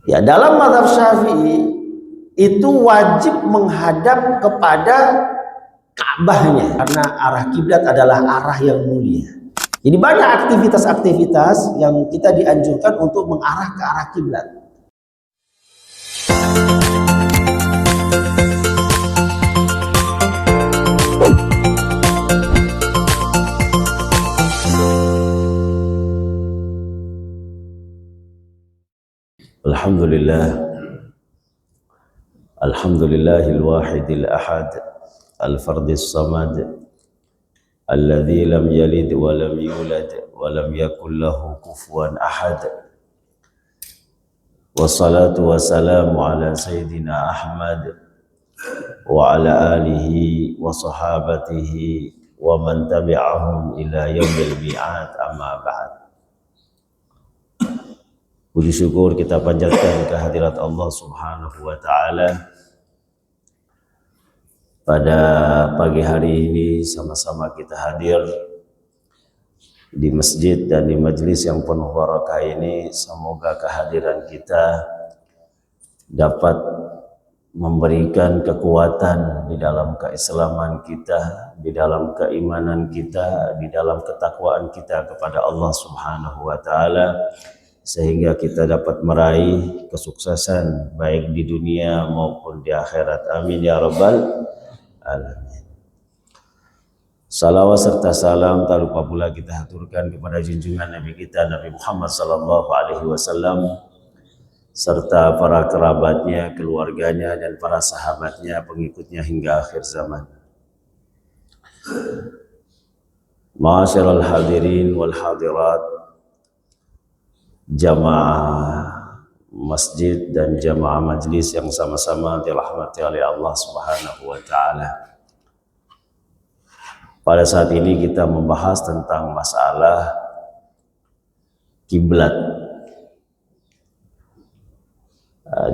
Ya, dalam mazhab Syafi'i itu wajib menghadap kepada Ka'bahnya karena arah kiblat adalah arah yang mulia. Jadi banyak aktivitas-aktivitas yang kita dianjurkan untuk mengarah ke arah kiblat. Alhamdulillah. Alhamdulillahil wahidil ahad al-fardis samad alladzi lam yalid wa lam yulad wa lam yakul lahu kufuwan ahad. Wassalatu wassalamu ala sayyidina Ahmad wa ala alihi wa sahabatihi wa man tabi'ahum ila yaumil mi'ad, amma ba'd. Puji syukur kita panjatkan kehadirat Allah Subhanahu wa ta'ala. Pada pagi hari ini sama-sama kita hadir di masjid dan di majelis yang penuh barakah ini. Semoga kehadiran kita dapat memberikan kekuatan di dalam keislaman kita, di dalam keimanan kita, di dalam ketakwaan kita kepada Allah Subhanahu wa ta'ala, sehingga kita dapat meraih kesuksesan baik di dunia maupun di akhirat. Amin ya rabbal alamin. Salawat serta salam tak lupa pula kita haturkan kepada junjungan Nabi kita Nabi Muhammad sallallahu alaihi wasallam serta para kerabatnya, keluarganya dan para sahabatnya, pengikutnya hingga akhir zaman. Ma'asyiral hadirin wal hadirat, jamaah masjid dan jamaah majlis yang sama-sama dirahmati oleh Allah Subhanahu wa ta'ala. Pada saat ini kita membahas tentang masalah kiblat,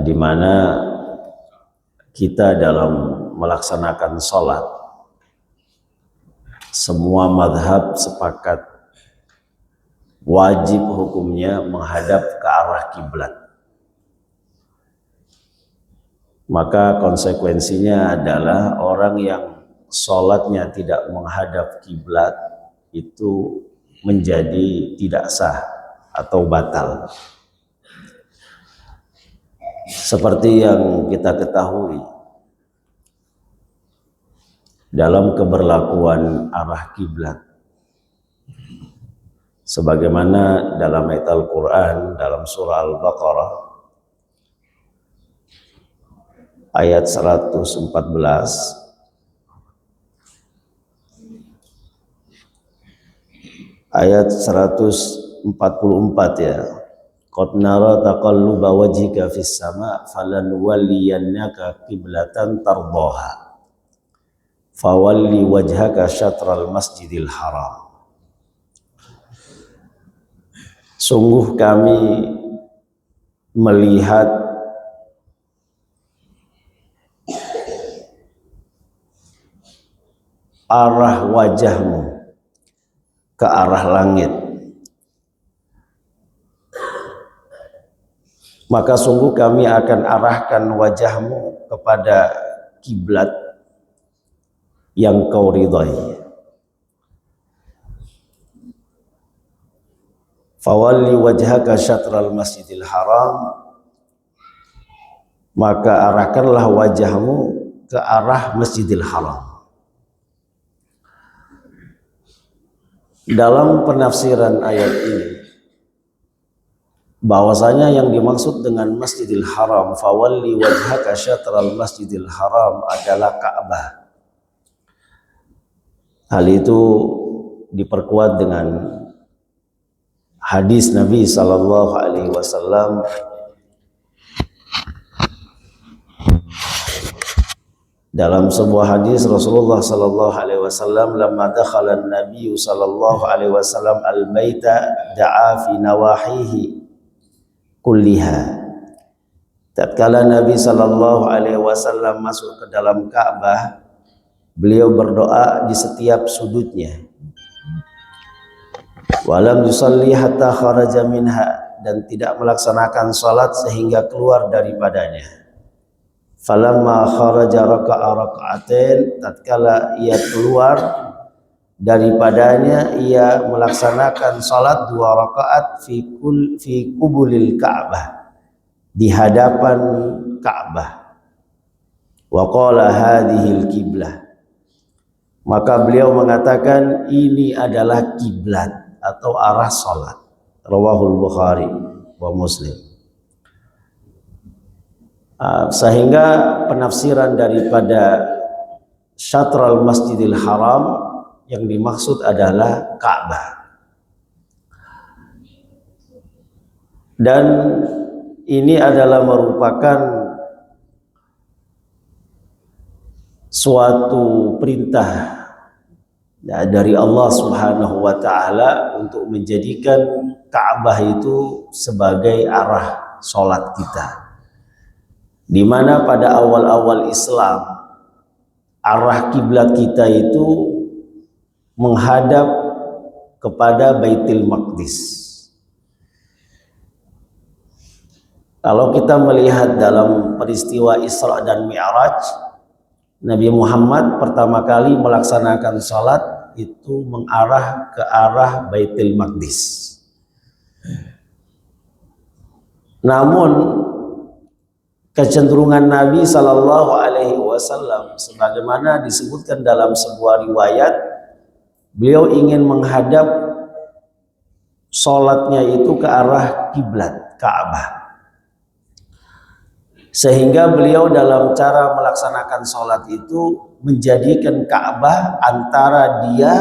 di mana kita dalam melaksanakan sholat semua madhab sepakat wajib hukumnya menghadap ke arah kiblat. Maka konsekuensinya adalah orang yang sholatnya tidak menghadap kiblat itu menjadi tidak sah atau batal. Seperti yang kita ketahui, dalam keberlakuan arah kiblat, sebagaimana dalam ayat Al-Quran dalam surah Al-Baqarah ayat 114, ayat 144 ya. Qad nara taqalluba wajhika fis sama' falanuwalliyannaka qiblatan tardaha fawalli wajhaka syatral masjidil haram. Sungguh kami melihat arah wajahmu ke arah langit, maka sungguh kami akan arahkan wajahmu kepada kiblat yang kau ridhai. Fawalli wajhaka syatral masjidil haram, maka arahkanlah wajahmu ke arah Masjidil Haram. Dalam penafsiran ayat ini, bahwasanya yang dimaksud dengan Masjidil Haram, fawalli wajhaka syatral Masjidil Haram, adalah Ka'bah. Hal itu diperkuat dengan hadis Nabi sallallahu alaihi wasallam dalam sebuah hadis Rasulullah sallallahu alaihi wasallam, lamma dakhala an-nabiy sallallahu alaihi wasallam al-baita da'a fi nawahihi kulliha. Tatkala Nabi sallallahu alaihi wasallam masuk ke dalam Ka'bah, beliau berdoa di setiap sudutnya. Walam yusalli hatta kharaja minha, dan tidak melaksanakan salat sehingga keluar daripadanya. Falamma kharaja raka'a raka'atain, tatkala ia keluar daripadanya, ia melaksanakan salat 2 rakaat fi qubulil Ka'bah, di hadapan Ka'bah. Wa qala hadhil qiblah, maka beliau mengatakan ini adalah kiblat atau arah salat. Rawahul Bukhari wa Muslim. Sehingga penafsiran daripada syatral Masjidil Haram yang dimaksud adalah Ka'bah. Dan ini adalah merupakan suatu perintah dari Allah Subhanahu wa taala untuk menjadikan Ka'bah itu sebagai arah salat kita. Di mana pada awal-awal Islam arah kiblat kita itu menghadap kepada Baitul Maqdis. Kalau kita melihat dalam peristiwa Isra dan Mi'raj, Nabi Muhammad pertama kali melaksanakan salat itu mengarah ke arah Baitul Maqdis. Namun kecenderungan Nabi Sallallahu Alaihi Wasallam, sebagaimana disebutkan dalam sebuah riwayat, beliau ingin menghadap salatnya itu ke arah kiblat Ka'bah. Sehingga beliau dalam cara melaksanakan sholat itu menjadikan Ka'bah antara dia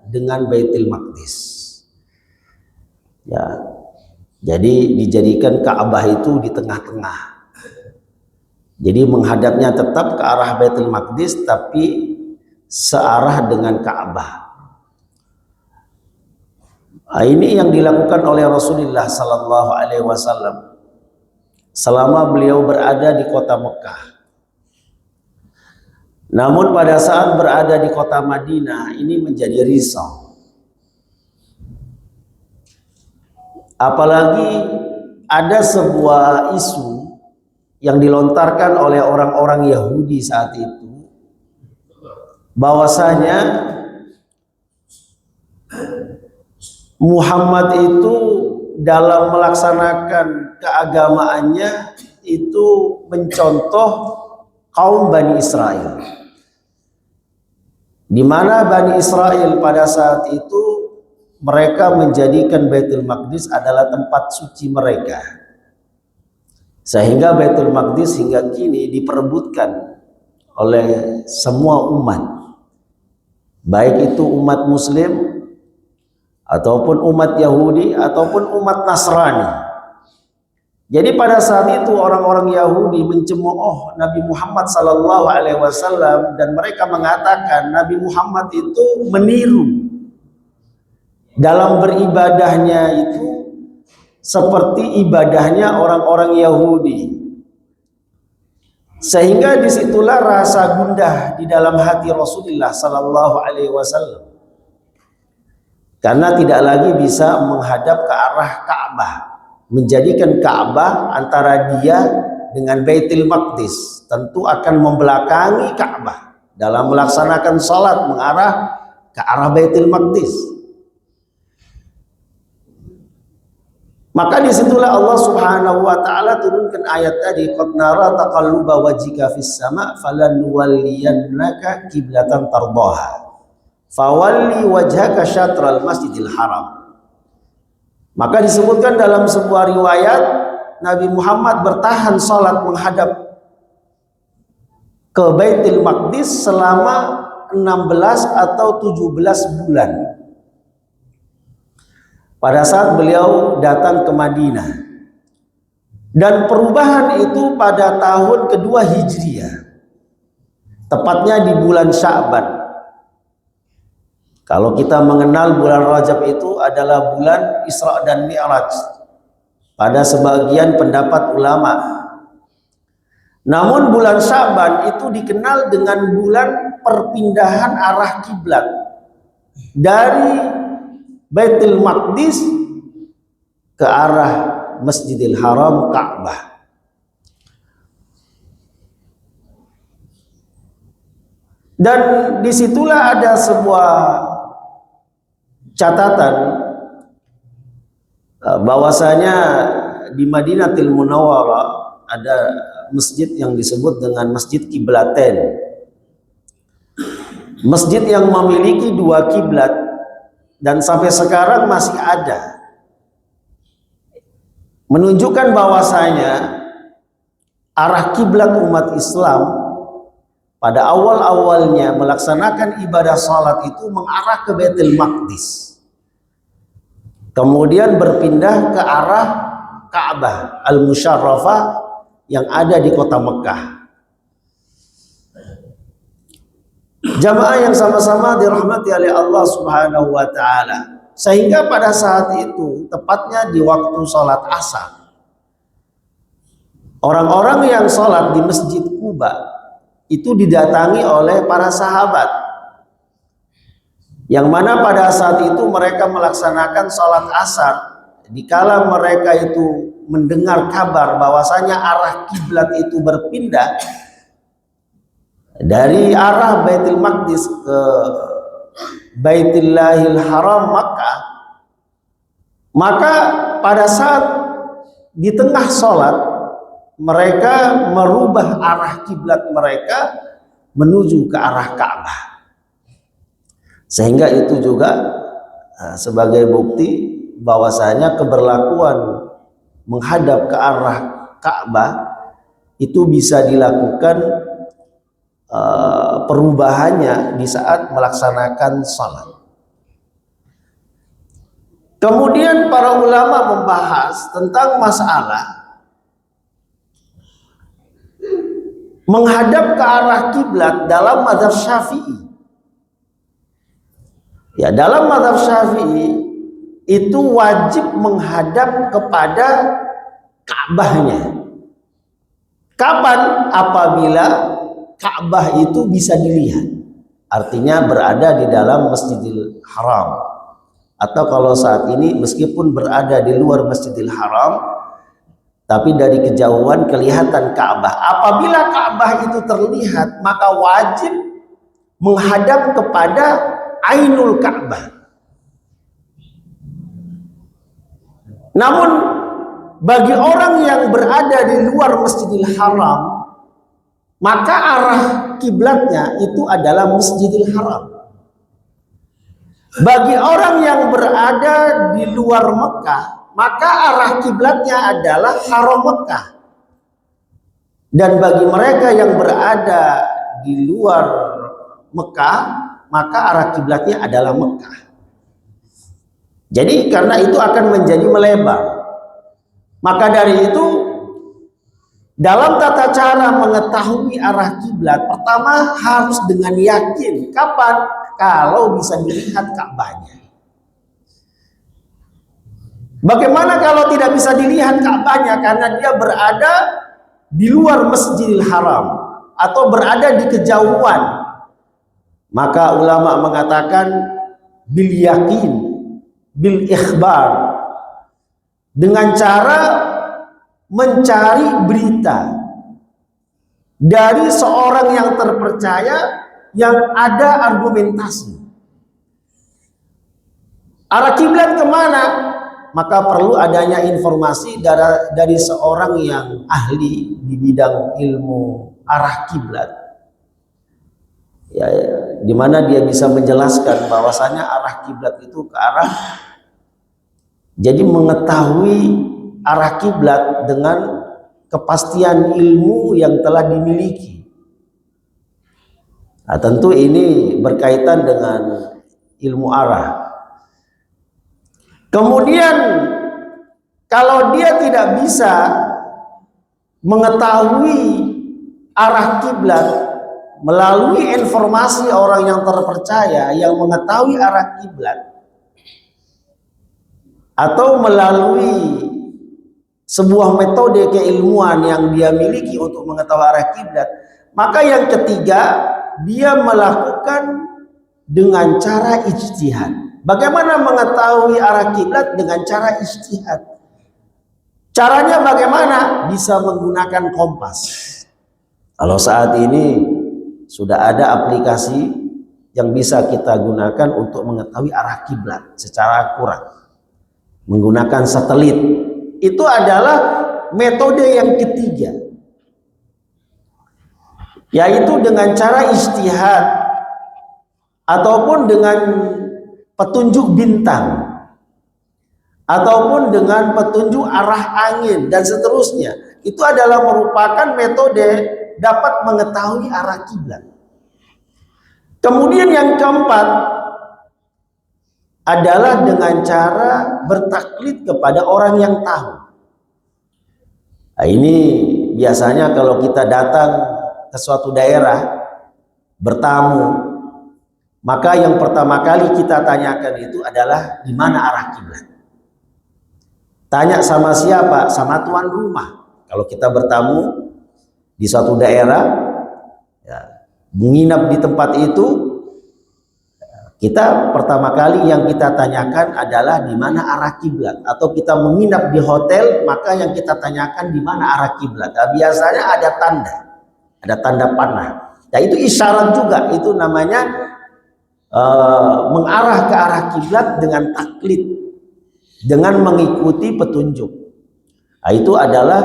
dengan Baitul Maqdis. Ya, jadi dijadikan Ka'bah itu di tengah-tengah. Jadi menghadapnya tetap ke arah Baitul Maqdis, tapi searah dengan Ka'bah. Ini yang dilakukan oleh Rasulullah Sallallahu Alaihi Wasallam selama beliau berada di kota Mekah. Namun pada saat berada di kota Madinah ini menjadi risau. Apalagi ada sebuah isu yang dilontarkan oleh orang-orang Yahudi saat itu, bahwasanya Muhammad itu dalam melaksanakan keagamaannya itu mencontoh kaum Bani Israel, di mana Bani Israel pada saat itu mereka menjadikan Baitul Maqdis adalah tempat suci mereka, sehingga Baitul Maqdis hingga kini diperebutkan oleh semua umat, baik itu umat Muslim ataupun umat Yahudi ataupun umat Nasrani. Jadi pada saat itu orang-orang Yahudi mencemooh Nabi Muhammad Sallallahu Alaihi Wasallam, dan mereka mengatakan Nabi Muhammad itu meniru dalam beribadahnya itu seperti ibadahnya orang-orang Yahudi. Sehingga disitulah rasa gundah di dalam hati Rasulullah Sallallahu Alaihi Wasallam, karena tidak lagi bisa menghadap ke arah Ka'bah, menjadikan Ka'bah antara dia dengan Baitul Maqdis, tentu akan membelakangi Ka'bah dalam melaksanakan salat mengarah ke arah Baitul Maqdis. Maka disitulah Allah Subhanahu wa taala turunkan ayat tadi, qad nara taqalluba wajhika fis sama' falanwalliyannaka qiblatan tardaha fawalli wajhaka syatral Masjidil Haram. Maka disebutkan dalam sebuah riwayat Nabi Muhammad bertahan salat menghadap ke Baitul Maqdis selama 16 atau 17 bulan pada saat beliau datang ke Madinah. Dan perubahan itu pada tahun kedua Hijriah, tepatnya di bulan Sya'ban. Kalau kita mengenal bulan Rajab itu adalah bulan Isra dan Mi'raj pada sebagian pendapat ulama. Namun bulan Sya'ban itu dikenal dengan bulan perpindahan arah kiblat dari Baitul Maqdis ke arah Masjidil Haram, Ka'bah. Dan disitulah ada sebuah catatan bahwasanya di Madinatul Munawwarah ada masjid yang disebut dengan Masjid Kiblatain. Masjid yang memiliki 2 kiblat dan sampai sekarang masih ada. Menunjukkan bahwasanya arah kiblat umat Islam pada awal-awalnya melaksanakan ibadah salat itu mengarah ke Baitul Maqdis. Kemudian berpindah ke arah Ka'bah Al-Musyarrafah yang ada di kota Mekah. Jamaah yang sama-sama dirahmati oleh Allah Subhanahu wa taala. Sehingga pada saat itu, tepatnya di waktu salat Asar, orang-orang yang salat di Masjid Quba itu didatangi oleh para sahabat, yang mana pada saat itu mereka melaksanakan sholat asar. Dikala mereka itu mendengar kabar bahwasanya arah kiblat itu berpindah dari arah Baitul Maqdis ke Baitullahil Haram Makkah, maka pada saat di tengah sholat mereka merubah arah kiblat mereka menuju ke arah Ka'bah. Sehingga itu juga sebagai bukti bahwasanya keberlakuan menghadap ke arah Ka'bah itu bisa dilakukan perubahannya di saat melaksanakan salat. Kemudian para ulama membahas tentang masalah menghadap ke arah kiblat dalam mazhab Syafi'i. Ya, dalam mazhab Syafi'i itu wajib menghadap kepada Ka'bahnya. Kapan? Apabila Ka'bah itu bisa dilihat. Artinya berada di dalam Masjidil Haram. Atau kalau saat ini meskipun berada di luar Masjidil Haram, tapi dari kejauhan kelihatan Ka'bah. Apabila Ka'bah itu terlihat, maka wajib menghadap kepada Ainul Ka'bah. Namun bagi orang yang berada di luar Masjidil Haram, maka arah kiblatnya itu adalah Masjidil Haram. Bagi orang yang berada di luar Mekah, maka arah kiblatnya adalah Haram Mekah. Dan bagi mereka yang berada di luar Mekah, maka arah kiblatnya adalah Mekah. Jadi karena itu akan menjadi melebar. Maka dari itu dalam tata cara mengetahui arah kiblat, pertama harus dengan yakin. Kapan? Kalau bisa dilihat Ka'bahnya. Bagaimana kalau tidak bisa dilihat Ka'bahnya karena dia berada di luar Masjidil Haram atau berada di kejauhan? Maka ulama mengatakan bil yakin, bil ikhbar, dengan cara mencari berita dari seorang yang terpercaya yang ada argumentasi. Arah kiblat kemana? Maka perlu adanya informasi dari seorang yang ahli di bidang ilmu arah kiblat. Ya, di mana dia bisa menjelaskan bahwasanya arah kiblat itu ke arah. Jadi mengetahui arah kiblat dengan kepastian ilmu yang telah dimiliki. Nah, tentu ini berkaitan dengan ilmu arah. Kemudian kalau dia tidak bisa mengetahui arah kiblat melalui informasi orang yang terpercaya yang mengetahui arah kiblat, atau melalui sebuah metode keilmuan yang dia miliki untuk mengetahui arah kiblat, maka yang ketiga dia melakukan dengan cara ijtihad. Bagaimana mengetahui arah kiblat? Dengan cara ijtihad. Caranya bagaimana? Bisa menggunakan kompas. Kalau saat ini sudah ada aplikasi yang bisa kita gunakan untuk mengetahui arah kiblat secara akurat. Menggunakan satelit. Itu adalah metode yang ketiga. Yaitu dengan cara ijtihad ataupun dengan petunjuk bintang ataupun dengan petunjuk arah angin dan seterusnya. Itu adalah merupakan metode dapat mengetahui arah kiblat. Kemudian yang keempat adalah dengan cara bertaklid kepada orang yang tahu. Nah, ini biasanya kalau kita datang ke suatu daerah bertamu, maka yang pertama kali kita tanyakan itu adalah di mana arah kiblat. Tanya sama siapa? Sama tuan rumah. Kalau kita bertamu di suatu daerah, ya, menginap di tempat itu, kita pertama kali yang kita tanyakan adalah di mana arah kiblat. Atau kita menginap di hotel, maka yang kita tanyakan di mana arah kiblat. Nah, biasanya ada tanda panah. Nah, itu isyarat juga, itu namanya mengarah ke arah kiblat dengan taklid, dengan mengikuti petunjuk. Nah, itu adalah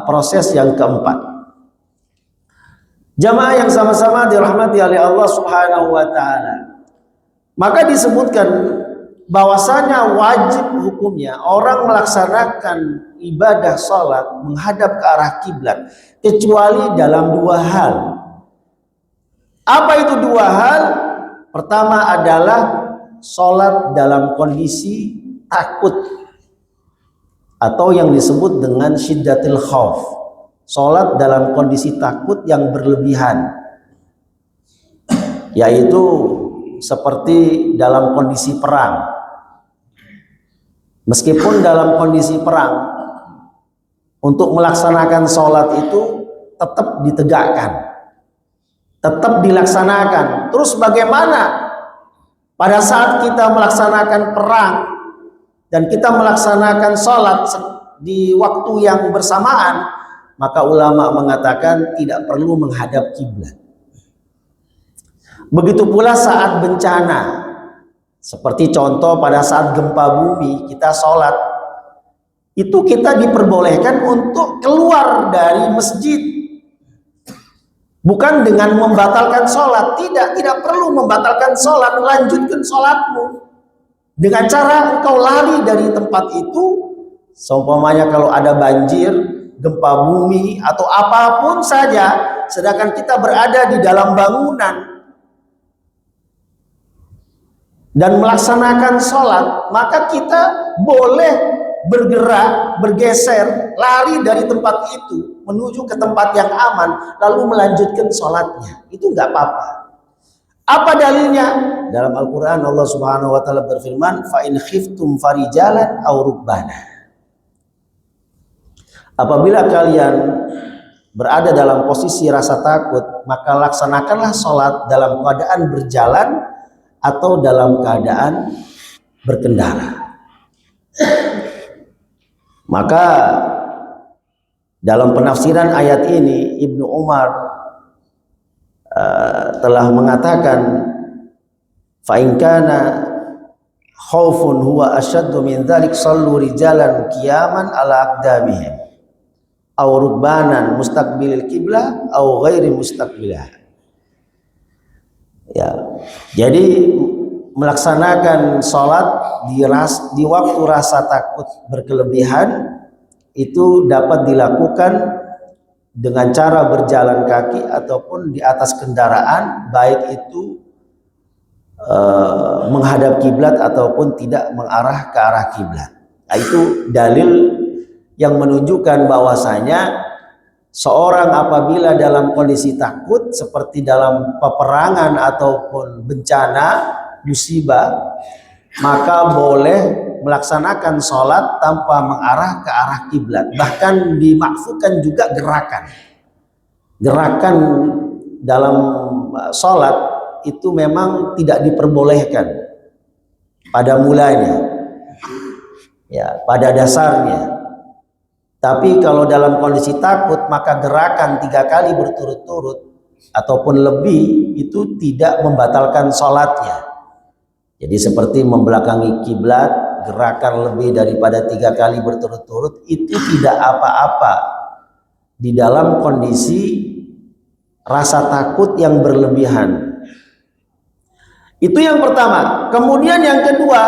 proses yang keempat. Jamaah yang sama-sama dirahmati oleh Allah Subhanahu wa taala. Maka disebutkan bahwasanya wajib hukumnya orang melaksanakan ibadah salat menghadap ke arah kiblat kecuali dalam dua hal. Apa itu dua hal? Pertama adalah salat dalam kondisi takut atau yang disebut dengan syiddatil khauf, salat dalam kondisi takut yang berlebihan, yaitu seperti dalam kondisi perang. Meskipun dalam kondisi perang, untuk melaksanakan salat itu tetap ditegakkan, tetap dilaksanakan. Terus bagaimana pada saat kita melaksanakan perang dan kita melaksanakan sholat di waktu yang bersamaan, maka ulama mengatakan tidak perlu menghadap kiblat. Begitu pula saat bencana, seperti contoh pada saat gempa bumi, kita sholat, itu kita diperbolehkan untuk keluar dari masjid. Bukan dengan membatalkan sholat, tidak perlu membatalkan sholat, lanjutkan sholatmu. Dengan cara engkau lari dari tempat itu, seumpamanya kalau ada banjir, gempa bumi, atau apapun saja, sedangkan kita berada di dalam bangunan dan melaksanakan sholat, maka kita boleh bergerak, bergeser, lari dari tempat itu menuju ke tempat yang aman, lalu melanjutkan sholatnya. Itu nggak apa-apa. Apa dalilnya? Dalam Al-Quran Allah Subhanahu wa ta'ala berfirman, fa in khiftum farijalan aw rukbana. Apabila kalian berada dalam posisi rasa takut, maka laksanakanlah sholat dalam keadaan berjalan atau dalam keadaan berkendara. Maka dalam penafsiran ayat ini Ibnu Umar telah mengatakan, fa in kana khaufun huwa asyaddu min dzalik sallu rijalan qiyaman ala aqdamihim aw rukbanan mustaqbilil qiblah aw ghairi mustaqbilah. Ya, jadi melaksanakan sholat di waktu rasa takut berkelebihan itu dapat dilakukan dengan cara berjalan kaki ataupun di atas kendaraan, baik itu menghadap kiblat ataupun tidak mengarah ke arah kiblat. Nah, itu dalil yang menunjukkan bahwasanya seorang apabila dalam kondisi takut seperti dalam peperangan ataupun bencana musibah, maka boleh melaksanakan sholat tanpa mengarah ke arah kiblat. Bahkan dimaksudkan juga gerakan dalam sholat itu memang tidak diperbolehkan pada mulanya, ya, pada dasarnya. Tapi kalau dalam kondisi takut, maka gerakan 3 kali berturut-turut ataupun lebih itu tidak membatalkan sholatnya. Jadi seperti membelakangi kiblat, gerakan lebih daripada 3 kali berturut-turut itu tidak apa-apa di dalam kondisi rasa takut yang berlebihan. Itu yang pertama. Kemudian yang kedua,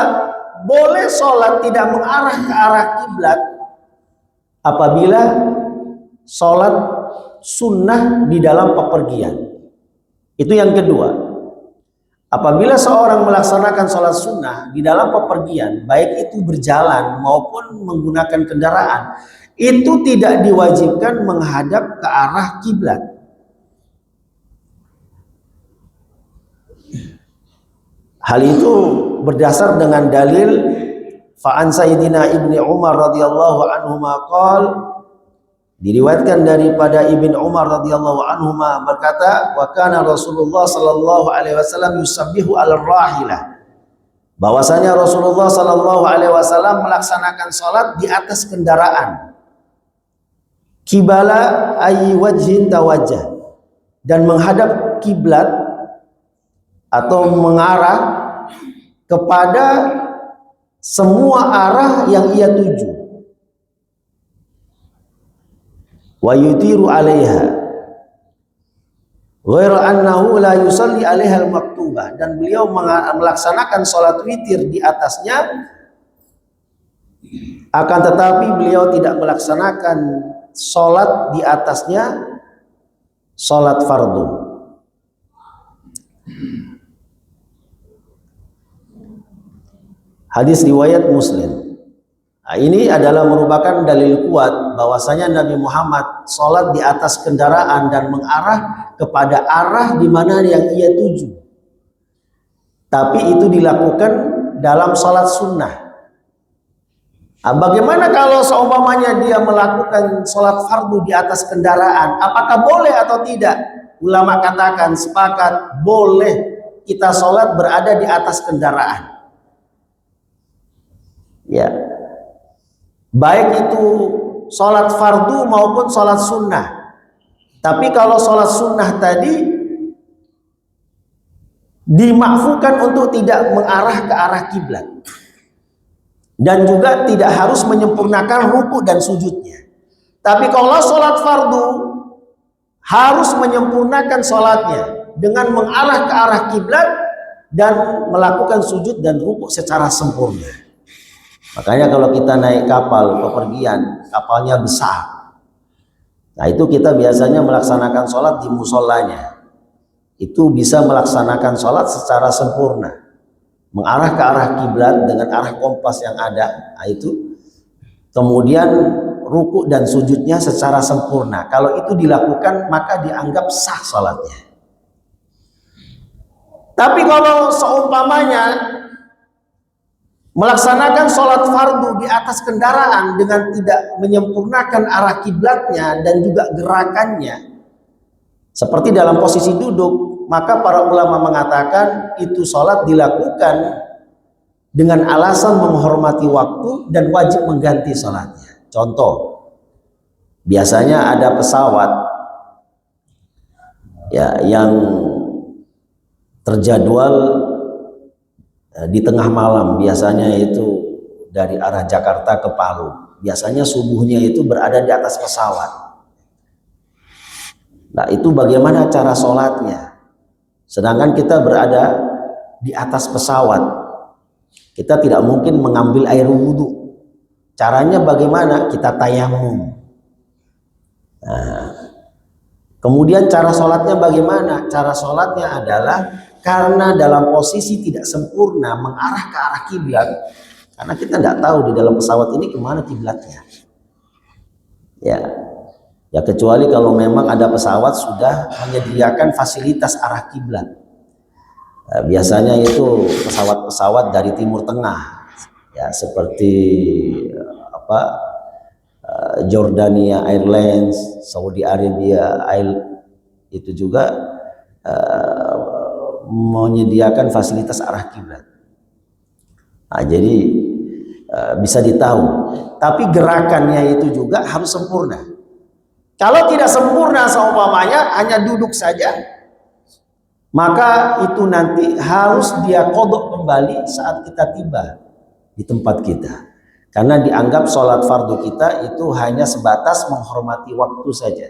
boleh sholat tidak mengarah ke arah kiblat apabila sholat sunnah di dalam pepergian. Itu yang kedua. Apabila seorang melaksanakan sholat sunnah di dalam pepergian, baik itu berjalan maupun menggunakan kendaraan, itu tidak diwajibkan menghadap ke arah kiblat. Hal itu berdasar dengan dalil fa'an Sayyidina Ibni Umar radhiyallahu anhu maqal, diriwayatkan daripada Ibn Umar radhiyallahu anhu berkata, wa kana Rasulullah sallallahu alaihi wasallam yusabbihu al-rahilah, bahwasanya Rasulullah sallallahu alaihi wasallam melaksanakan salat di atas kendaraan, kibala ayyi wajhin tawajjah, dan menghadap kiblat atau mengarah kepada semua arah yang ia tuju. Wa yutiru 'alaiha ghairu annahu la yusalli 'alaiha al-maktubah, dan beliau melaksanakan salat witir di atasnya, akan tetapi beliau tidak melaksanakan salat di atasnya salat fardu. Hadis riwayat Muslim. Nah, ini adalah merupakan dalil kuat bahwasanya Nabi Muhammad sholat di atas kendaraan dan mengarah kepada arah di mana yang ia tuju. Tapi itu dilakukan dalam sholat sunnah. Nah, bagaimana kalau seumpamanya dia melakukan sholat fardu di atas kendaraan? Apakah boleh atau tidak? Ulama katakan sepakat boleh kita sholat berada di atas kendaraan. Ya, baik itu sholat fardu maupun sholat sunnah. Tapi kalau sholat sunnah tadi dimakfukan untuk tidak mengarah ke arah kiblat, dan juga tidak harus menyempurnakan ruku dan sujudnya. Tapi kalau sholat fardu harus menyempurnakan sholatnya dengan mengarah ke arah kiblat dan melakukan sujud dan ruku secara sempurna. Makanya kalau kita naik kapal pepergian, kapalnya besar, nah itu kita biasanya melaksanakan sholat di musolanya. Itu bisa melaksanakan sholat secara sempurna, mengarah ke arah kiblat dengan arah kompas yang ada. Nah itu kemudian ruku dan sujudnya secara sempurna. Kalau itu dilakukan maka dianggap sah sholatnya. Tapi kalau seumpamanya melaksanakan sholat fardu di atas kendaraan dengan tidak menyempurnakan arah kiblatnya dan juga gerakannya seperti dalam posisi duduk, maka para ulama mengatakan itu sholat dilakukan dengan alasan menghormati waktu dan wajib mengganti sholatnya. Contoh, biasanya ada pesawat ya yang terjadwal di tengah malam, biasanya itu dari arah Jakarta ke Palu. Biasanya subuhnya itu berada di atas pesawat. Nah itu bagaimana cara sholatnya? Sedangkan kita berada di atas pesawat, kita tidak mungkin mengambil air wudhu. Caranya bagaimana? Kita tayamum. Nah, kemudian cara sholatnya bagaimana? Cara sholatnya adalah karena dalam posisi tidak sempurna mengarah ke arah kiblat, karena kita tidak tahu di dalam pesawat ini kemana kiblatnya. Ya kecuali kalau memang ada pesawat sudah menyediakan fasilitas arah kiblat. Biasanya itu pesawat-pesawat dari Timur Tengah, ya seperti Jordania Airlines, Saudi Arabia itu juga menyediakan fasilitas arah kiblat. Nah, jadi bisa ditahu. Tapi gerakannya itu juga harus sempurna. Kalau tidak sempurna seumpamanya hanya duduk saja, maka itu nanti harus dia qodok kembali saat kita tiba di tempat kita. Karena dianggap sholat fardu kita itu hanya sebatas menghormati waktu saja.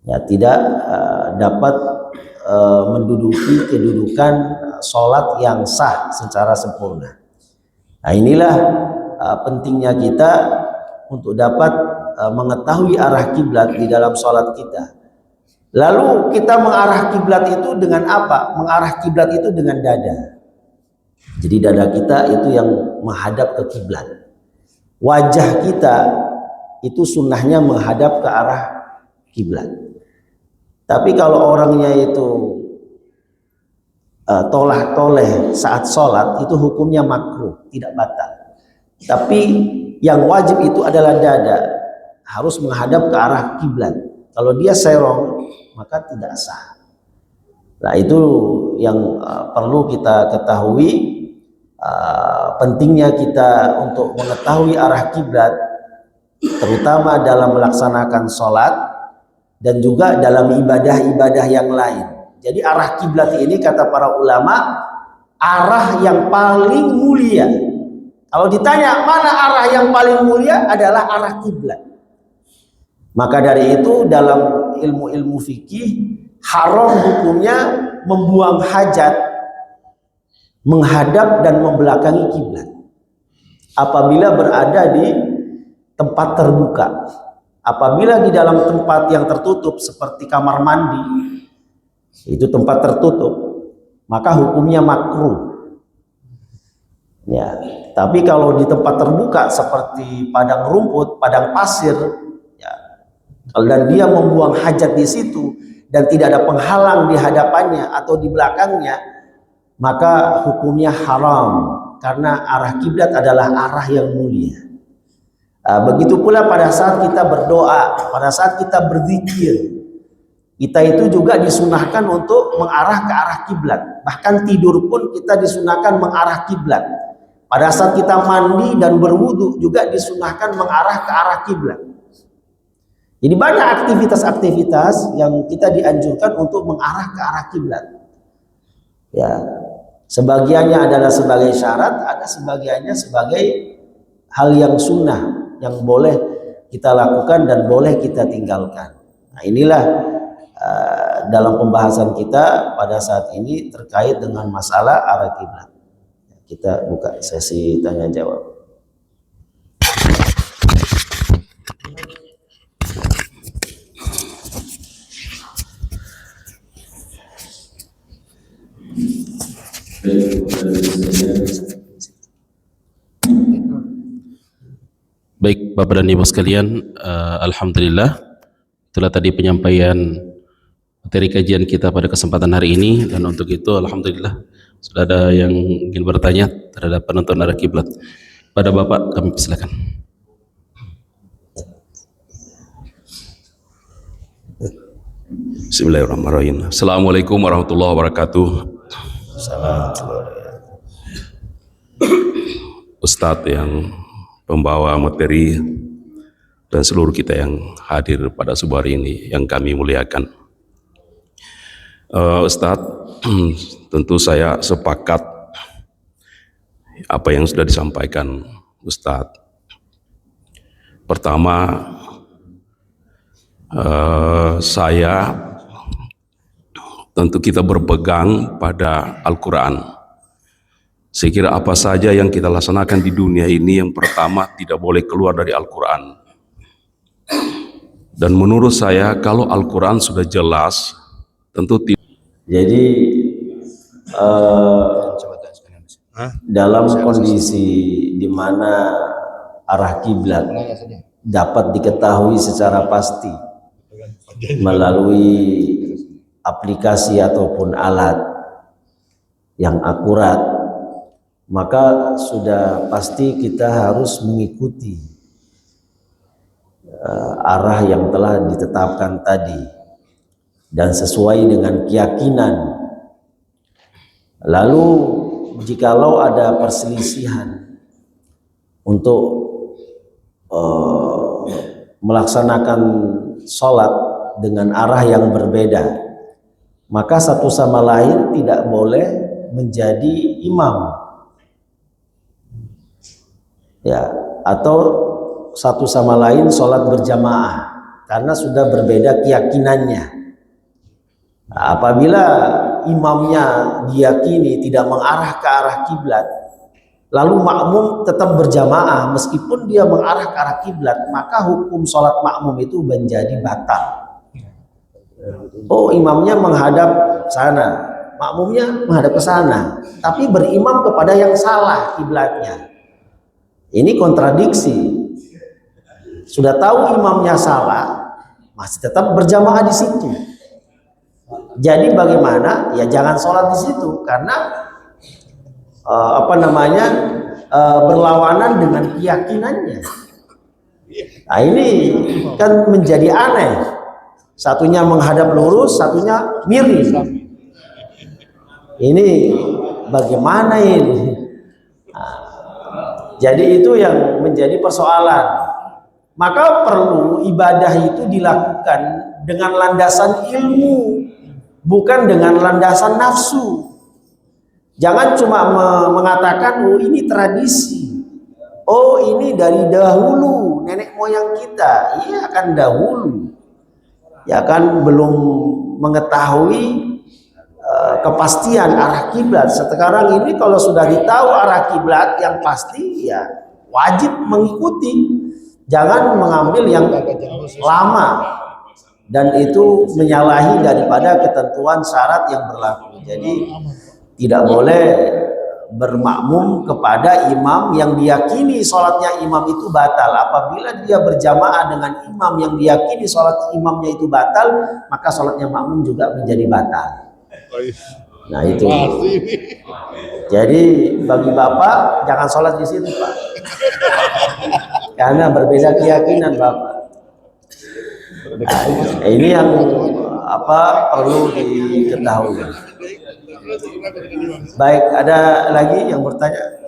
Ya, tidak dapat menduduki kedudukan sholat yang sah secara sempurna. Nah, inilah pentingnya kita untuk dapat mengetahui arah kiblat di dalam sholat kita. Lalu kita mengarah kiblat itu dengan apa? Mengarah kiblat itu dengan dada. Jadi dada kita itu yang menghadap ke kiblat. Wajah kita itu sunnahnya menghadap ke arah kiblat. Tapi kalau orangnya itu tolah-toleh saat sholat, itu hukumnya makruh, tidak batal. Tapi yang wajib itu adalah dada, harus menghadap ke arah kiblat. Kalau dia serong, maka tidak sah. Nah, itu yang perlu kita ketahui. Pentingnya kita untuk mengetahui arah kiblat, terutama dalam melaksanakan sholat dan juga dalam ibadah-ibadah yang lain. Jadi arah kiblat ini kata para ulama arah yang paling mulia. Kalau ditanya mana arah yang paling mulia, adalah arah kiblat. Maka dari itu dalam ilmu-ilmu fikih haram hukumnya membuang hajat menghadap dan membelakangi kiblat apabila berada di tempat terbuka. Apabila di dalam tempat yang tertutup seperti kamar mandi, itu tempat tertutup, maka hukumnya makruh. Ya, tapi kalau di tempat terbuka seperti padang rumput, padang pasir, ya, dan dia membuang hajat di situ dan tidak ada penghalang di hadapannya atau di belakangnya, maka hukumnya haram karena arah kiblat adalah arah yang mulia. Begitu pula pada saat kita berdoa, pada saat kita berzikir, kita itu juga disunahkan untuk mengarah ke arah kiblat. Bahkan tidur pun kita disunahkan mengarah kiblat. Pada saat kita mandi dan berwudu juga disunahkan mengarah ke arah kiblat. Jadi banyak aktivitas-aktivitas yang kita dianjurkan untuk mengarah ke arah kiblat. Ya, sebagiannya adalah sebagai syarat, ada sebagiannya sebagai hal yang sunnah yang boleh kita lakukan dan boleh kita tinggalkan. Nah, inilah dalam pembahasan kita pada saat ini terkait dengan masalah arah kiblat. Kita buka sesi tanya jawab. Baik Bapak dan Ibu sekalian, alhamdulillah itulah tadi penyampaian materi kajian kita pada kesempatan hari ini, dan untuk itu alhamdulillah sudah ada yang ingin bertanya terhadap penentuan arah kiblat. Pada Bapak kami silakan. Bismillahirrahmanirrahim. Assalamualaikum warahmatullahi wabarakatuh. Ustadz yang pembawa materi dan seluruh kita yang hadir pada subuh hari ini yang kami muliakan. Ustadz, tentu saya sepakat apa yang sudah disampaikan Ustadz. Pertama, saya tentu kita berpegang pada Al-Quran. Saya kira apa saja yang kita laksanakan di dunia ini, yang pertama tidak boleh keluar dari Al-Quran. Dan menurut saya kalau Al-Quran sudah jelas, tentu tidak. Jadi dalam kondisi di mana arah kiblat dapat diketahui secara pasti melalui aplikasi ataupun alat yang akurat, maka sudah pasti kita harus mengikuti arah yang telah ditetapkan tadi dan sesuai dengan keyakinan. Lalu jikalau ada perselisihan untuk melaksanakan sholat dengan arah yang berbeda, maka satu sama lain tidak boleh menjadi imam, ya, atau satu sama lain sholat berjamaah karena sudah berbeda keyakinannya. Nah, apabila imamnya diyakini tidak mengarah ke arah kiblat, lalu makmum tetap berjamaah meskipun dia mengarah ke arah kiblat, maka hukum sholat makmum itu menjadi batal. Oh, imamnya menghadap sana, makmumnya menghadap ke sana, tapi berimam kepada yang salah kiblatnya. Ini kontradiksi. Sudah tahu imamnya salah, masih tetap berjamaah di situ. Jadi bagaimana? Ya jangan sholat di situ karena berlawanan dengan keyakinannya. Nah, ini kan menjadi aneh. Satunya menghadap lurus, satunya miring. Ini bagaimana ini? Nah, jadi itu yang menjadi persoalan. Maka perlu ibadah itu dilakukan dengan landasan ilmu, bukan dengan landasan nafsu. Jangan cuma mengatakan, oh ini tradisi, oh ini dari dahulu nenek moyang kita. Iya kan dahulu, ya kan belum mengetahui kepastian arah kiblat. Sekarang ini kalau sudah ditahu arah kiblat yang pasti, ya wajib mengikuti. Jangan mengambil yang lama dan itu menyalahi daripada ketentuan syarat yang berlaku. Jadi tidak boleh bermakmum kepada imam yang diyakini sholatnya imam itu batal. Apabila dia berjamaah dengan imam yang diyakini sholat imamnya itu batal, maka sholatnya makmum juga menjadi batal. Nah itu. Jadi bagi bapak jangan sholat di situ, Pak, karena berbeda keyakinan bapak. Nah, ini yang perlu diketahui. Baik, ada lagi yang bertanya?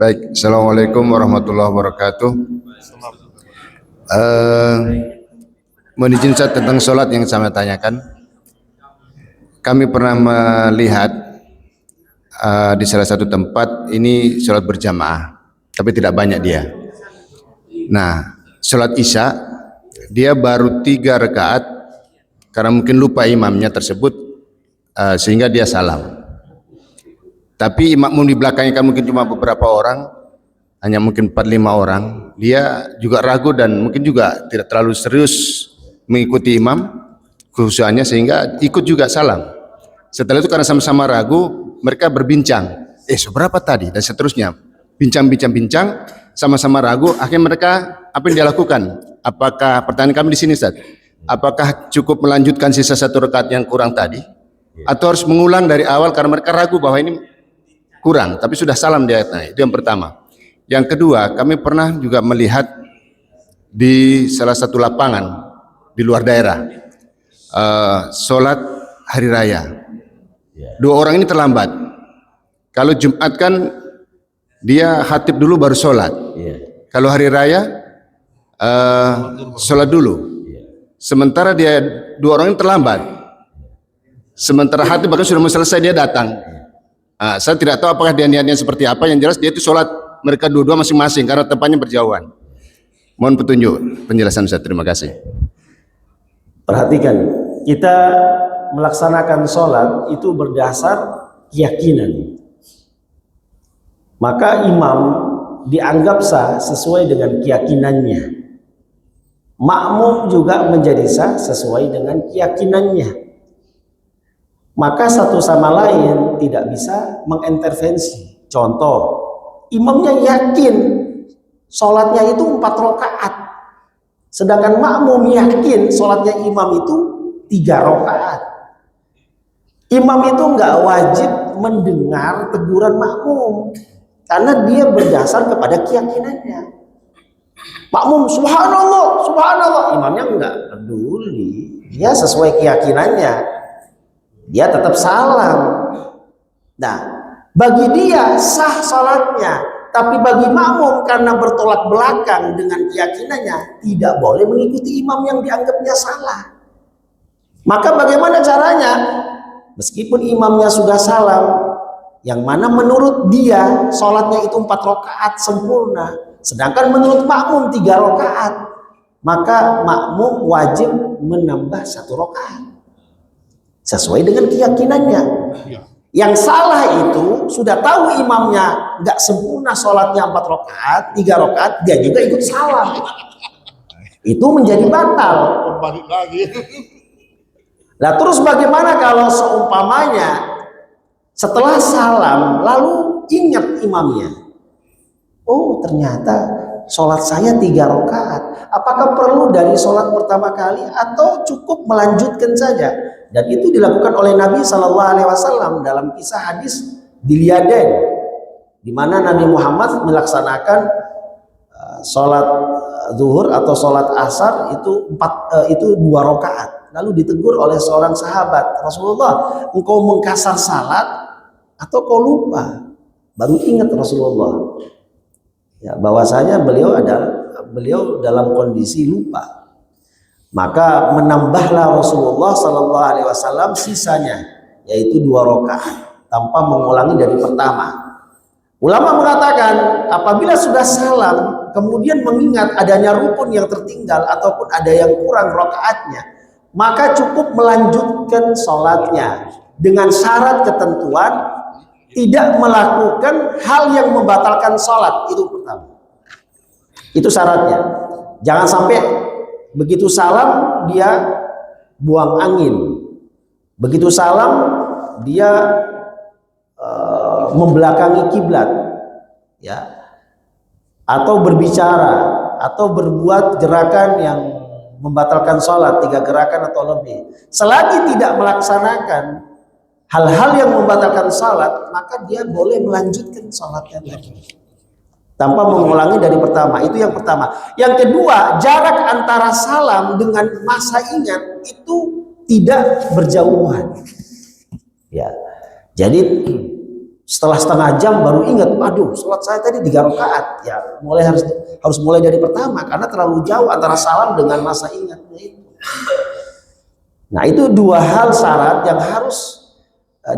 Baik, assalamualaikum warahmatullahi wabarakatuh. Mohon izin tentang sholat yang saya tanyakan. Kami pernah melihat di salah satu tempat ini sholat berjamaah, tapi tidak banyak dia. Nah, sholat isya dia baru 3 rakaat karena mungkin lupa imamnya tersebut, sehingga dia salam. Tapi makmum di belakangnya kan mungkin cuma beberapa orang, hanya mungkin 4-5 orang. Dia juga ragu dan mungkin juga tidak terlalu serius mengikuti imam khususannya, sehingga ikut juga salam. Setelah itu karena sama-sama ragu, mereka berbincang, seberapa tadi dan seterusnya. Bincang, sama-sama ragu. Akhirnya mereka apa yang dia lakukan? Apakah, pertanyaan kami di sini Ustaz, apakah cukup melanjutkan sisa 1 rakaat yang kurang tadi, atau harus mengulang dari awal karena mereka ragu bahwa ini kurang, tapi sudah salam dia? Nah, itu yang pertama. Yang kedua, kami pernah juga melihat di salah satu lapangan di luar daerah, sholat hari raya. 2 orang ini terlambat. Kalau Jumat kan dia khatib dulu baru sholat. Kalau hari raya sholat dulu. Sementara dia 2 orang ini terlambat. Sementara khatib bahkan sudah mau selesai dia datang. Saya tidak tahu apakah dia niatnya seperti apa. Yang jelas dia itu sholat mereka dua-dua masing-masing karena tempatnya berjauhan. Mohon petunjuk penjelasan Ustaz. Terima kasih. Perhatikan, kita melaksanakan sholat itu berdasar keyakinan. Maka imam dianggap sah sesuai dengan keyakinannya. Makmum juga menjadi sah sesuai dengan keyakinannya. Maka satu sama lain tidak bisa mengintervensi. Contoh, imamnya yakin sholatnya itu 4 rakaat, sedangkan makmum yakin sholatnya imam itu 3 rakaat. Imam itu nggak wajib mendengar teguran makmum karena dia berdasar kepada keyakinannya. Makmum subhanallah, subhanallah, imamnya nggak peduli, dia sesuai keyakinannya, dia tetap salam. Nah, Bagi dia sah salatnya, tapi bagi makmum karena bertolak belakang dengan keyakinannya tidak boleh mengikuti imam yang dianggapnya salah. Maka bagaimana caranya? Meskipun imamnya sudah salam, yang mana menurut dia salatnya itu 4 rakaat sempurna, sedangkan menurut makmum 3 rakaat, maka makmum wajib menambah 1 rakaat sesuai dengan keyakinannya. Yang salah itu sudah tahu imamnya nggak sempurna sholatnya 4 rakaat, 3 rakaat, dia juga ikut salah. Itu menjadi batal. Balik lagi. Nah terus bagaimana kalau seumpamanya setelah salam lalu ingat imamnya? Oh ternyata sholat saya 3 rakaat. Apakah perlu dari sholat pertama kali atau cukup melanjutkan saja? Dan itu dilakukan oleh Nabi SAW dalam kisah hadis Dilyadain, di mana Nabi Muhammad melaksanakan sholat zuhur atau sholat asar itu 2 rakaat. Lalu ditegur oleh seorang sahabat, Rasulullah, engkau mengkasar salat atau kau lupa? Baru ingat Rasulullah, ya, bahwasanya beliau dalam kondisi lupa. Maka menambahlah Rasulullah SAW sisanya, yaitu 2 rakaat tanpa mengulangi dari pertama. Ulama mengatakan apabila sudah salam kemudian mengingat adanya rukun yang tertinggal ataupun ada yang kurang rakaatnya, maka cukup melanjutkan sholatnya dengan syarat ketentuan tidak melakukan hal yang membatalkan sholat. Itu pertama, itu syaratnya. Jangan sampai begitu salam dia buang angin, begitu salam dia membelakangi kiblat, ya, atau berbicara atau berbuat gerakan yang membatalkan sholat, 3 gerakan atau lebih. Selagi tidak melaksanakan hal-hal yang membatalkan sholat, maka dia boleh melanjutkan sholatnya lagi tanpa mengulangi dari pertama. Itu yang pertama. Yang kedua, jarak antara salam dengan masa ingat itu tidak berjauhan. Ya, jadi setelah setengah jam baru ingat, aduh, sholat saya tadi 3 rakaat. Ya, harus mulai dari pertama karena terlalu jauh antara salam dengan masa ingatnya itu. Nah, itu 2 hal syarat yang harus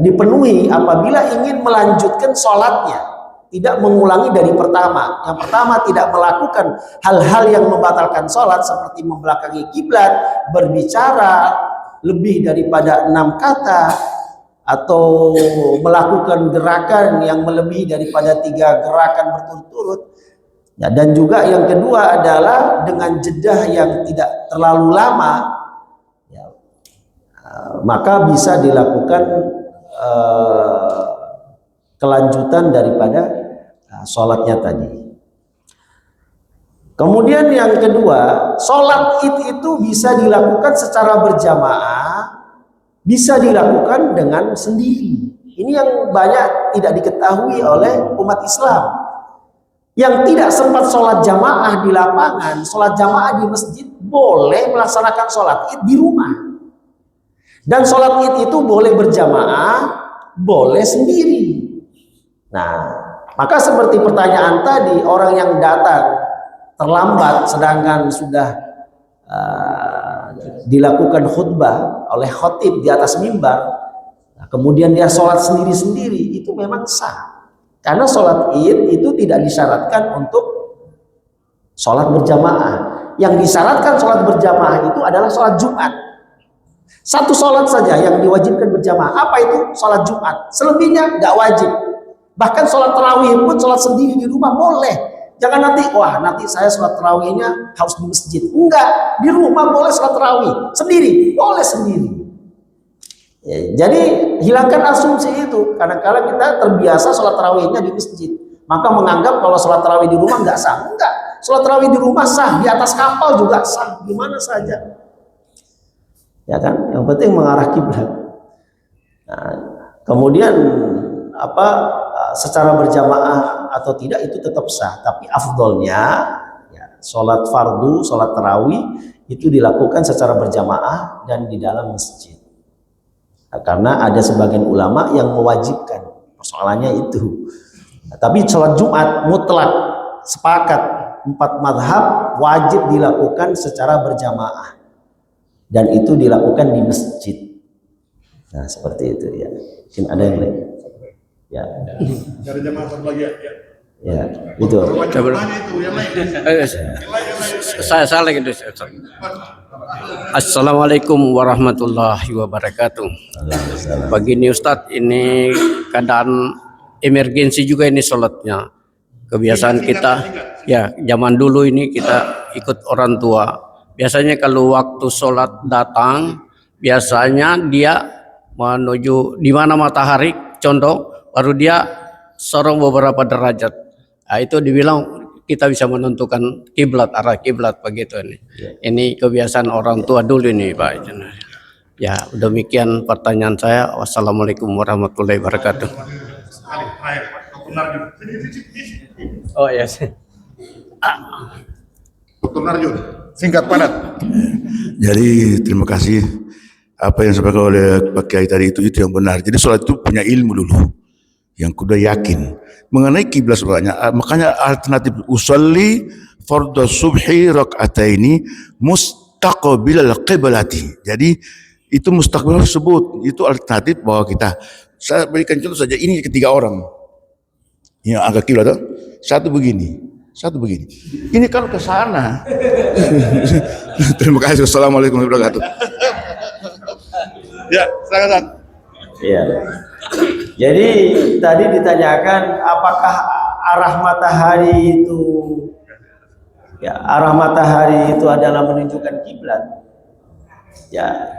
dipenuhi apabila ingin melanjutkan sholatnya. Tidak mengulangi dari pertama. Yang pertama tidak melakukan hal-hal yang membatalkan sholat seperti membelakangi kiblat, berbicara lebih daripada 6 kata, atau melakukan gerakan yang melebihi daripada 3 gerakan berturut-turut. Ya, dan juga yang kedua adalah dengan jeda yang tidak terlalu lama, ya, maka bisa dilakukan kelanjutan daripada sholatnya tadi. Kemudian yang kedua, sholat id itu bisa dilakukan secara berjamaah, bisa dilakukan dengan sendiri. Ini yang banyak tidak diketahui oleh umat Islam. Yang tidak sempat sholat jamaah di lapangan, sholat jamaah di masjid, boleh melaksanakan sholat id di rumah. Dan sholat id itu boleh berjamaah, boleh sendiri. Nah, maka seperti pertanyaan tadi, orang yang datang terlambat sedangkan sudah dilakukan khutbah oleh khotib di atas mimbar, nah, kemudian dia sholat sendiri-sendiri, itu memang sah. Karena sholat id itu tidak disyaratkan untuk sholat berjamaah. Yang disyaratkan sholat berjamaah itu adalah sholat Jumat. 1 sholat saja yang diwajibkan berjamaah. Apa itu? Sholat Jumat. Selebihnya nggak wajib. Bahkan sholat tarawih pun sholat sendiri di rumah boleh. Jangan nanti, wah nanti saya sholat tarawihnya harus di masjid. Enggak, di rumah boleh sholat tarawih sendiri, boleh sendiri. Ya, jadi hilangkan asumsi itu. Kadang-kadang kita terbiasa sholat tarawihnya di masjid, maka menganggap kalau sholat tarawih di rumah nggak sah. Enggak, sholat tarawih di rumah sah, di atas kapal juga sah, di mana saja. Ya kan, yang penting mengarah kiblat. Nah, kemudian secara berjamaah atau tidak itu tetap sah, tapi afdolnya ya, sholat fardu, sholat tarawih itu dilakukan secara berjamaah dan di dalam masjid. Nah, karena ada sebagian ulama yang mewajibkan Persoalannya itu. Tapi sholat Jumat mutlak sepakat 4 mazhab wajib dilakukan secara berjamaah dan itu dilakukan di masjid. Nah seperti itu ya. Mungkin ada yang lain. Ya. Dari jamaah satu lagi ya. Ya itu. Saya lagi. Assalamualaikum warahmatullahi wabarakatuh. Begini Ustadz, ini keadaan emergensi juga ini sholatnya. Kebiasaan kita, ya zaman dulu ini kita ikut orang tua. Biasanya kalau waktu sholat datang, biasanya dia menuju di mana matahari condong, baru dia sorong beberapa derajat. Nah, itu dibilang kita bisa menentukan kiblat, arah kiblat begitu ini. Ini kebiasaan orang tua dulu ini Pak. Ya demikian pertanyaan saya. Wassalamualaikum warahmatullahi wabarakatuh. Oh ya. Dr. Narjo, singkat padat. Jadi terima kasih apa yang disampaikan oleh Pak Kiai tadi itu yang benar. Jadi sholat itu punya ilmu dulu. Yang kedua yakin mengenai kiblat sebenarnya. Makanya alternatif usolli fardhu subhi raka'ataini mustaqbilal qiblati. Jadi itu mustaqbil tersebut itu alternatif bahwa saya berikan contoh saja ini ketiga orang yang agak kiblat satu begini. Ini kalau ke sana. Terima kasih. Assalamualaikum warahmatullahi wabarakatuh. Ya, silakan. Iya. Jadi tadi ditanyakan apakah arah matahari itu adalah menunjukkan kiblat. Ya.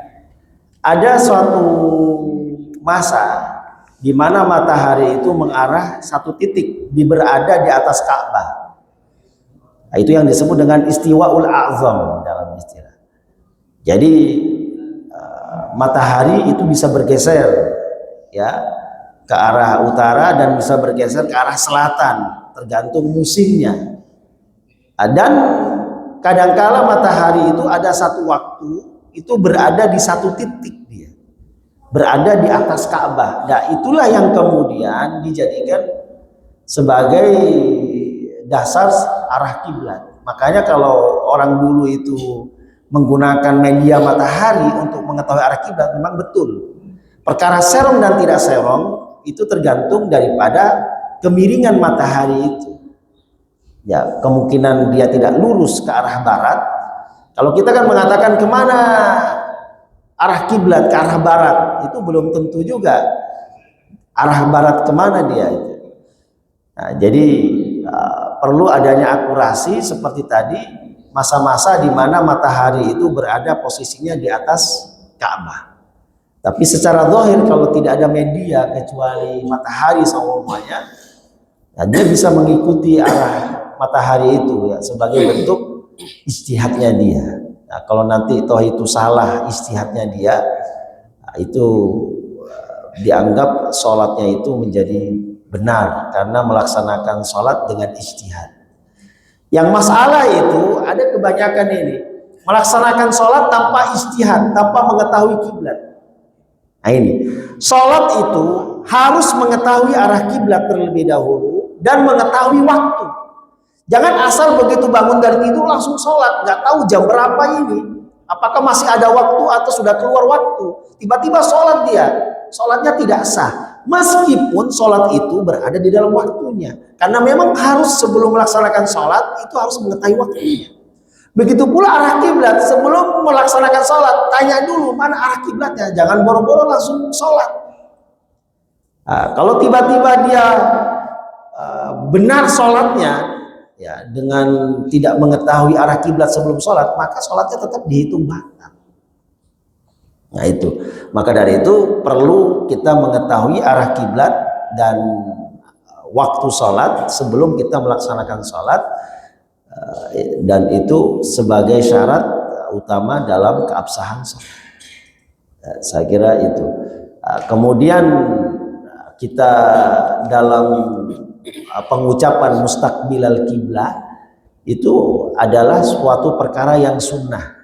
Ada suatu masa di mana matahari itu mengarah satu titik, berada di atas Ka'bah. Nah, itu yang disebut dengan istiwaul a'zam dalam istilah. Jadi matahari itu bisa bergeser ya ke arah utara dan bisa bergeser ke arah selatan tergantung musimnya. Dan kadangkala matahari itu ada satu waktu itu berada di satu titik, dia berada di atas Ka'bah. Nah itulah yang kemudian dijadikan sebagai dasar arah kiblat. Makanya kalau orang dulu itu menggunakan media matahari untuk mengetahui arah kiblat, memang betul. Perkara serong dan tidak serong itu tergantung daripada kemiringan matahari itu. Ya, kemungkinan dia tidak lurus ke arah barat. Kalau kita kan mengatakan kemana arah kiblat, ke arah barat, itu belum tentu juga arah barat kemana dia itu. Nah, jadi perlu adanya akurasi seperti tadi, masa-masa di mana matahari itu berada posisinya di atas Ka'bah. Tapi secara zahir kalau tidak ada media kecuali matahari semuanya, nah dia bisa mengikuti arah matahari itu ya sebagai bentuk ijtihadnya dia. Nah, kalau nanti toh itu salah ijtihadnya dia, nah, itu dianggap sholatnya itu menjadi benar karena melaksanakan sholat dengan ijtihad. Yang masalah itu ada kebanyakan ini melaksanakan sholat tanpa ijtihad, tanpa mengetahui kiblat. Nah ini, sholat itu harus mengetahui arah kiblat terlebih dahulu dan mengetahui waktu. Jangan asal begitu bangun dari tidur langsung sholat, nggak tahu jam berapa ini. Apakah masih ada waktu atau sudah keluar waktu? Tiba-tiba sholat dia, sholatnya tidak sah. Meskipun sholat itu berada di dalam waktunya, karena memang harus sebelum melaksanakan sholat itu harus mengetahui waktunya. Begitu pula arah kiblat, sebelum melaksanakan sholat tanya dulu mana arah kiblatnya, jangan boro-boro langsung sholat. Nah, kalau tiba-tiba dia benar sholatnya ya dengan tidak mengetahui arah kiblat sebelum sholat, maka sholatnya tetap dihitung batal. Nah itu, maka dari itu perlu kita mengetahui arah kiblat dan waktu sholat sebelum kita melaksanakan sholat, dan itu sebagai syarat utama dalam keabsahan sholat. Saya kira itu. Kemudian kita dalam pengucapan mustaqbilal kiblah itu adalah suatu perkara yang sunnah.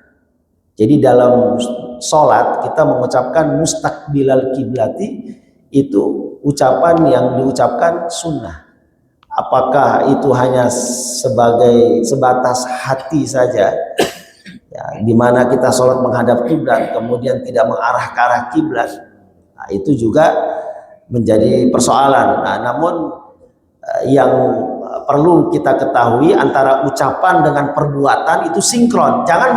Jadi dalam sholat kita mengucapkan mustaqbilal kiblati itu ucapan yang diucapkan sunnah. Apakah itu hanya sebatas hati saja, ya, di mana kita sholat menghadap kiblat kemudian tidak mengarah ke arah kiblat, nah, itu juga menjadi persoalan. Nah, namun yang perlu kita ketahui antara ucapan dengan perbuatan itu sinkron. Jangan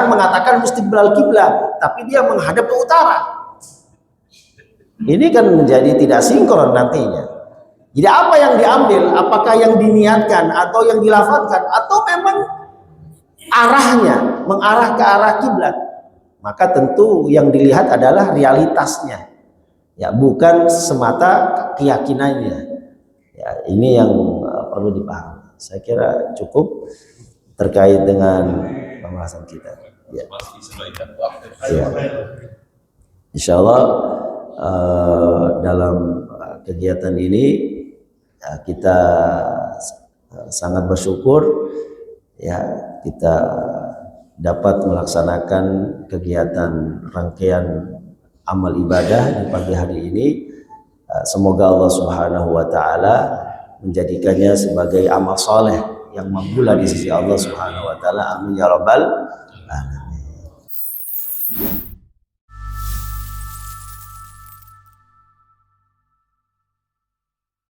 mengatakan mustiqbilal kiblat, tapi dia menghadap ke utara. Ini kan menjadi tidak sinkron nantinya. Jadi apa yang diambil? Apakah yang diniatkan atau yang dilafadzkan atau memang arahnya mengarah ke arah kiblat? Maka tentu yang dilihat adalah realitasnya, ya, bukan semata keyakinannya. Ya, ini yang perlu dipahami. Saya kira cukup terkait dengan pembahasan kita. Ya. Ya. Insya Allah dalam kegiatan ini ya, kita sangat bersyukur ya kita dapat melaksanakan kegiatan rangkaian amal ibadah di pagi hari ini. Semoga Allah Subhanahu wa taala menjadikannya sebagai amal soleh yang makbul di sisi Allah Subhanahu wa taala. Amin ya rabbal alamin.